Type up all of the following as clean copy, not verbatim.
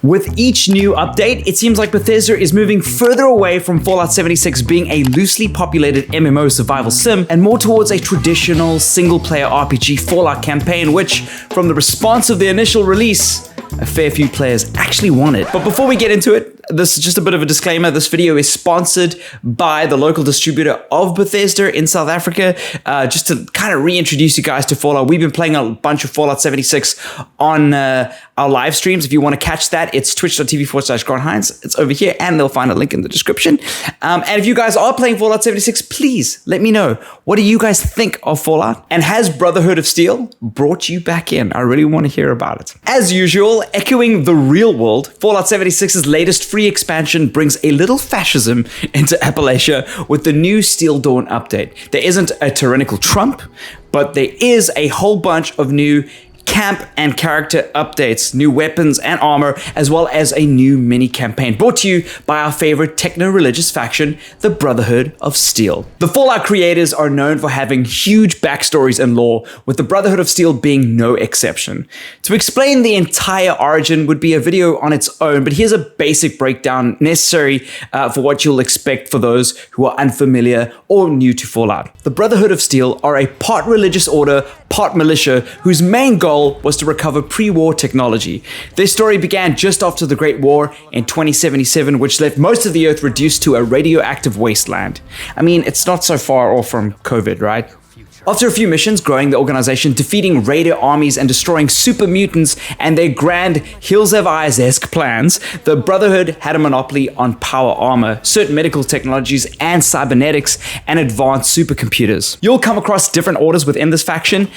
With each new update, it seems like Bethesda is moving further away from Fallout 76 being a loosely populated MMO survival sim and more towards a traditional single-player RPG Fallout campaign, which, from the response of the initial release, a fair few players actually wanted. But before we get into it, this is just a bit of a disclaimer. This video is sponsored by the local distributor of Bethesda in South Africa. Just to kind of reintroduce you guys to Fallout. We've been playing a bunch of Fallout 76 on our live streams. If you want to catch that, it's twitch.tv/Hinds. It's over here, and they'll find a link in the description. And if you guys are playing Fallout 76, please let me know. What do you guys think of Fallout? And has Brotherhood of Steel brought you back in? I really want to hear about it. As usual, echoing the real world, Fallout 76's latest free expansion brings a little fascism into Appalachia with the new Steel Dawn update. There isn't a tyrannical Trump, but there is a whole bunch of new camp and character updates, new weapons and armor, as well as a new mini campaign brought to you by our favorite techno-religious faction, the Brotherhood of Steel. The Fallout creators are known for having huge backstories and lore, with the Brotherhood of Steel being no exception. To explain the entire origin would be a video on its own, but here's a basic breakdown necessary for what you'll expect for those who are unfamiliar or new to Fallout. The Brotherhood of Steel are a part religious order, part militia, whose main goal was to recover pre-war technology. Their story began just after the Great War in 2077, which left most of the Earth reduced to a radioactive wasteland. I mean, it's not so far off from COVID, right? After a few missions growing the organization, defeating raider armies and destroying super mutants and their grand Hills Have Eyes-esque plans, the Brotherhood had a monopoly on power armor, certain medical technologies and cybernetics, and advanced supercomputers. You'll come across different orders within this faction.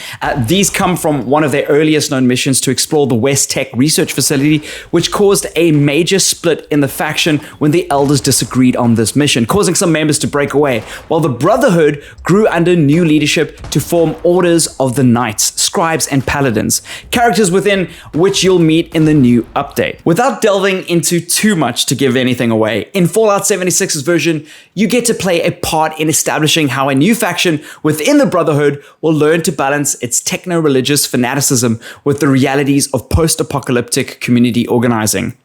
These come from one of their earliest known missions to explore the West Tech research facility, which caused a major split in the faction when the elders disagreed on this mission, causing some members to break away, while the Brotherhood grew under new leadership to form orders of the Knights, Scribes, and Paladins, characters within which you'll meet in the new update. Without delving into too much to give anything away, in Fallout 76's version, you get to play a part in establishing how a new faction within the Brotherhood will learn to balance its techno-religious fanaticism with the realities of post-apocalyptic community organizing.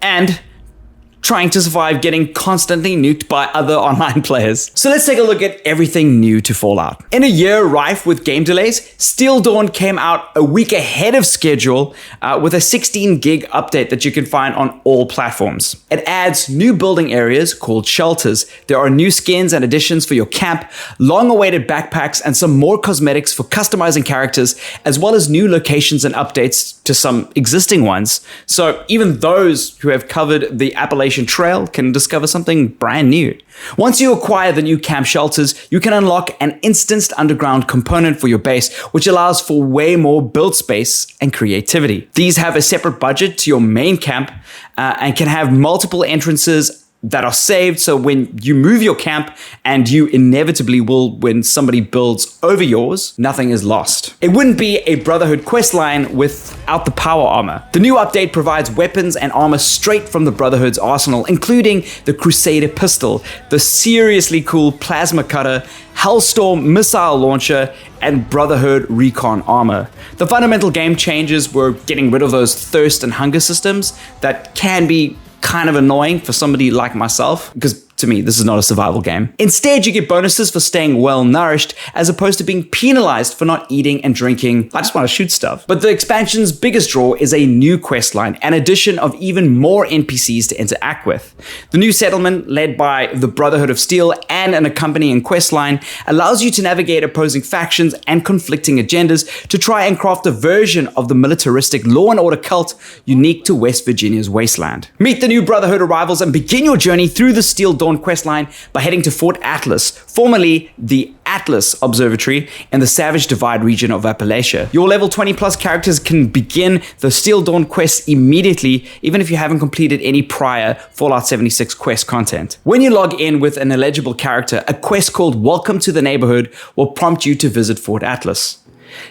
And trying to survive getting constantly nuked by other online players. So let's take a look at everything new to Fallout. In a year rife with game delays, Steel Dawn came out a week ahead of schedule with a 16 gig update that you can find on all platforms. It adds new building areas called shelters. There are new skins and additions for your camp, long-awaited backpacks, and some more cosmetics for customizing characters, as well as new locations and updates to some existing ones. So even those who have covered the Appalachian Trail can discover something brand new. Once you acquire the new camp shelters, you can unlock an instanced underground component for your base, which allows for way more build space and creativity. These have a separate budget to your main camp and can have multiple entrances that are saved, so when you move your camp, and you inevitably will when somebody builds over yours, nothing is lost. It wouldn't be a Brotherhood questline without the power armor. The new update provides weapons and armor straight from the Brotherhood's arsenal, including the Crusader pistol, the seriously cool plasma cutter, Hellstorm missile launcher, and Brotherhood recon armor. The fundamental game changes were getting rid of those thirst and hunger systems that can be kind of annoying for somebody like myself, because to me, this is not a survival game. Instead, you get bonuses for staying well-nourished, as opposed to being penalized for not eating and drinking. I just want to shoot stuff. But the expansion's biggest draw is a new questline, an addition of even more NPCs to interact with. The new settlement, led by the Brotherhood of Steel and an accompanying questline, allows you to navigate opposing factions and conflicting agendas to try and craft a version of the militaristic law and order cult unique to West Virginia's wasteland. Meet the new Brotherhood arrivals and begin your journey through the Steel Dawn questline by heading to Fort Atlas, formerly the Atlas Observatory in the Savage Divide region of Appalachia. Your level 20 plus characters can begin the Steel Dawn quest immediately, even if you haven't completed any prior Fallout 76 quest content. When you log in with an eligible character, a quest called Welcome to the Neighborhood will prompt you to visit Fort Atlas.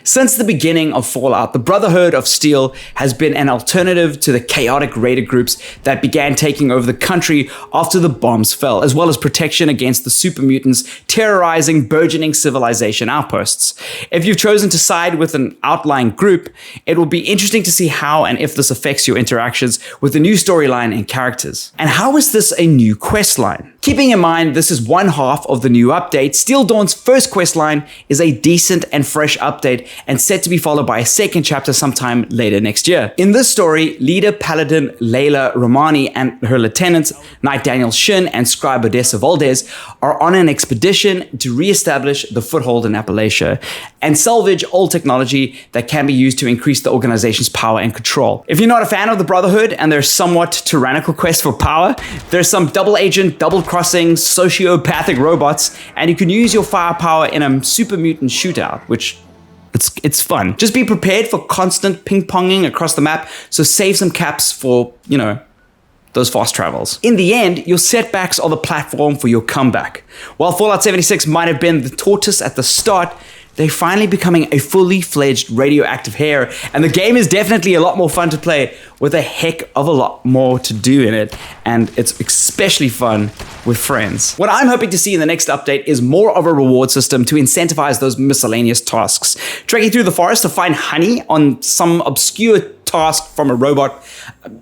Since the beginning of Fallout, the Brotherhood of Steel has been an alternative to the chaotic raider groups that began taking over the country after the bombs fell, as well as protection against the super mutants terrorizing burgeoning civilization outposts. If you've chosen to side with an outlying group, it will be interesting to see how and if this affects your interactions with the new storyline and characters. And how is this a new quest line? Keeping in mind this is one half of the new update, Steel Dawn's first quest line is a decent and fresh update and set to be followed by a second chapter sometime later next year. In this story, leader Paladin Layla Romani and her lieutenants, Knight Daniel Shin and Scribe Odessa Valdez, are on an expedition to re-establish the foothold in Appalachia and salvage old technology that can be used to increase the organization's power and control. If you're not a fan of the Brotherhood and their somewhat tyrannical quest for power, there's some double agent, double-crossing, sociopathic robots, and you can use your firepower in a super mutant shootout, which it's fun. Just be prepared for constant ping-ponging across the map, so save some caps for, those fast travels. In the end, your setbacks are the platform for your comeback. While Fallout 76 might have been the tortoise at the start, they're finally becoming a fully fledged radioactive hare, and the game is definitely a lot more fun to play with a heck of a lot more to do in it, and it's especially fun with friends. What I'm hoping to see in the next update is more of a reward system to incentivize those miscellaneous tasks. Trekking through the forest to find honey on some obscure task from a robot,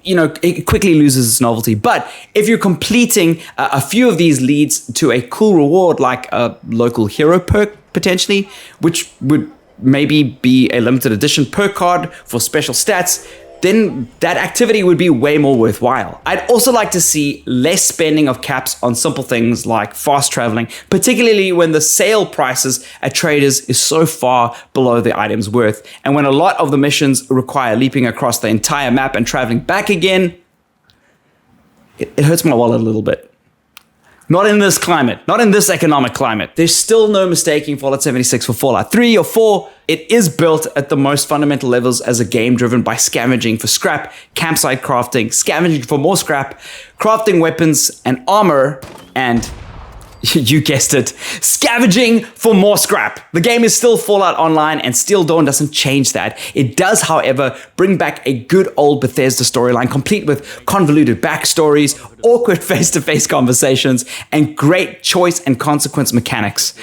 it quickly loses its novelty. But if you're completing a few of these leads to a cool reward like a local hero perk, potentially, which would maybe be a limited edition perk card for special stats, then that activity would be way more worthwhile. I'd also like to see less spending of caps on simple things like fast traveling, particularly when the sale prices at traders is so far below the item's worth, and when a lot of the missions require leaping across the entire map and traveling back again. It hurts my wallet a little bit. Not in this climate, not in this economic climate. There's still no mistaking Fallout 76 for Fallout 3 or 4. It is built at the most fundamental levels as a game driven by scavenging for scrap, campsite crafting, scavenging for more scrap, crafting weapons and armor, and you guessed it, scavenging for more scrap. The game is still Fallout Online, and Steel Dawn doesn't change that. It does, however, bring back a good old Bethesda storyline, complete with convoluted backstories, awkward face-to-face conversations, and great choice and consequence mechanics.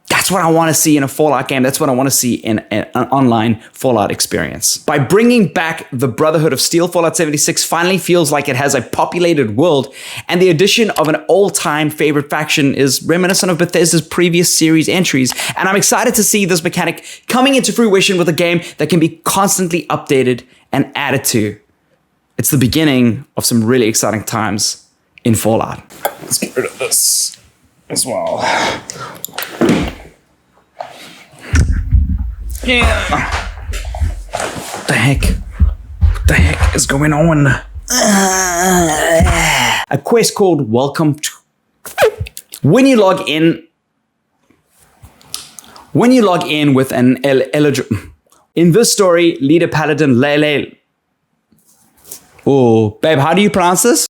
That's what I want to see in a Fallout game. That's what I want to see in an online Fallout experience. By bringing back the Brotherhood of Steel, Fallout 76 finally feels like it has a populated world, and the addition of an all-time favorite faction is reminiscent of Bethesda's previous series entries, and I'm excited to see this mechanic coming into fruition with a game that can be constantly updated and added to. It's the beginning of some really exciting times in Fallout. Let's get rid of this as well. Yeah. What the heck is going on? A quest called Welcome to... When you log in with an eligible... In this story, leader Paladin Lele... Oh, babe, how do you pronounce this?